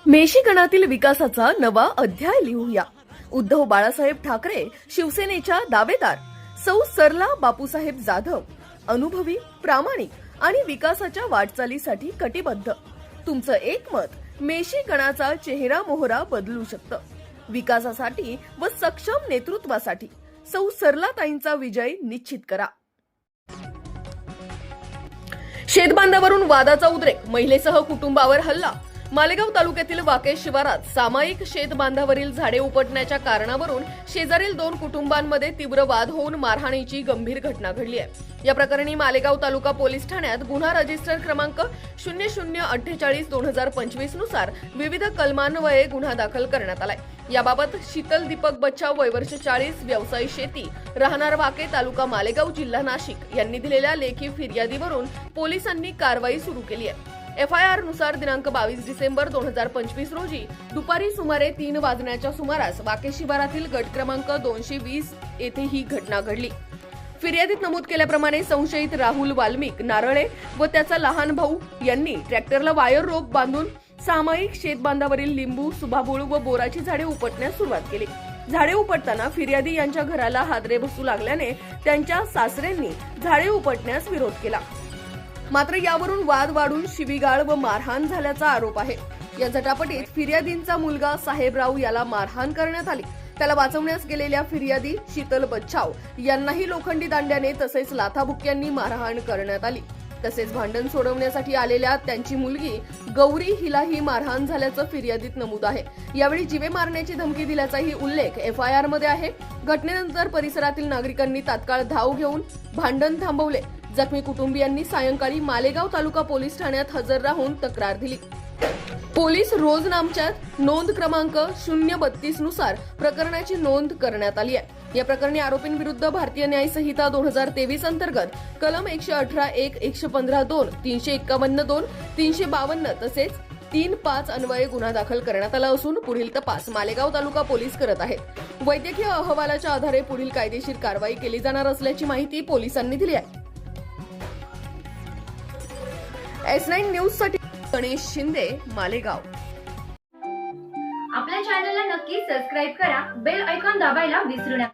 मेशी गणातील विकासाचा नवा अध्याय लिहूया. उद्धव बाळासाहेब ठाकरे शिवसेनेच्या दावेदार, सौ सरला बापूसाहेब जाधव अनुभवी, प्रामाणिक आणि विकासाच्या वाटचालीसाठी कटिबद्ध. तुमचं एक मत मेशी गणाचा चेहरा मोहरा बदलू शकतं. विकासासाठी व सक्षम नेतृत्वासाठी सौ सरलाताईंचा विजय निश्चित करा. शेतबांधावरून वादाचा उद्रेक, महिलेसह कुटुंबावर हल्ला. मालेगाव तालुक्यातील वाके शिवारात सामायिक शेतबांधावरील झाडे उपटण्याच्या कारणावरून शेजारील 2 कुटुंबांमध्ये तीव्र वाद होऊन मारहाणीची गंभीर घटना घडली आहे. या प्रकरणी मालेगाव तालुका पोलीस ठाण्यात गुन्हा रजिस्टर क्रमांक 0048/2025 नुसार विविध कलमान्वये गुन्हा दाखल करण्यात आलाय. याबाबत शीतल दीपक बच्चाव, वय वर्ष 40, व्यवसाय शेती, राहणार वाके, तालुका मालेगाव, जिल्हा नाशिक यांनी दिलेल्या लेखी फिर्यादीवरून पोलिसांनी कारवाई सुरू केली आहे. FIR नुसार दिनांक 22 डिसेंबर 2025 रोजी दुपारी सुमारे 3 वाजण्याच्या सुमारास वाके शिवारातील गट क्रमांक 220 येथे ही घटना घडली. फिर्यादीत नमूद केल्याप्रमाणे संशयित राहुल वाल्मिक नारळे व त्याचा लहान भाऊ यांनी ट्रॅक्टरला वायर रोप बांधून सामायिक शेतबांधावरील लिंबू, सुभाबुळ व बोराची झाडे उपटण्यास सुरुवात केली. झाडे उपटताना फिर्यादी यांच्या घराला हादरे बसू लागल्याने त्यांच्या सासऱ्यांनी झाडे उपटण्यास विरोध केला. मात्र यावरून वाद वाढून शिवीगाळ व मारहाण झाल्याचा आरोप आहे. या झटापटीत फिर्यादींचा मुलगा साहेबराव याला मारहाण करण्यात आली. त्याला वाचवण्यास गेलेल्या फिर्यादी शीतल बच्चाव यांनाही लोखंडी दांड्याने तसेच लाथाबुक्क्यांनी मारहाण करण्यात आली. तसेच भांडण सोडवण्यासाठी आलेल्या त्यांची मुलगी गौरी हिलाही मारहाण झाल्याचं फिर्यादीत नमूद आहे. यावेळी जीवे मारण्याची धमकी दिल्याचाही उल्लेख FIR मध्ये आहे. घटनेनंतर परिसरातील नागरिकांनी तात्काळ धाव घेऊन भांडण थांबवले. जखमी कुटुंबियांनी सायंकाळी मालेगाव तालुका पोलीस ठाण्यात हजर राहून तक्रार दिली. पोलीस रोजनामच्यात नोंद क्रमांक 032 नुसार प्रकरणाची नोंद करण्यात आली आहे. या प्रकरणी आरोपींविरुद्ध भारतीय न्याय संहिता 2023 अंतर्गत कलम 118(1), 115(2), 351(2), 352 तसेच 3(5) अन्वये गुन्हा दाखल करण्यात आला असून पुढील तपास मालेगाव तालुका पोलीस करत आहेत. वैद्यकीय अहवालाच्या आधारे पुढील कायदेशीर कारवाई केली जाणार असल्याची माहिती पोलिसांनी दिली आहे. S9 न्यूज साठी गणेश शिंदे, मालेगाव. आपल्या चॅनलला नक्की सबस्क्राइब करा, बेल आयकॉन दाबायला विसरू नका.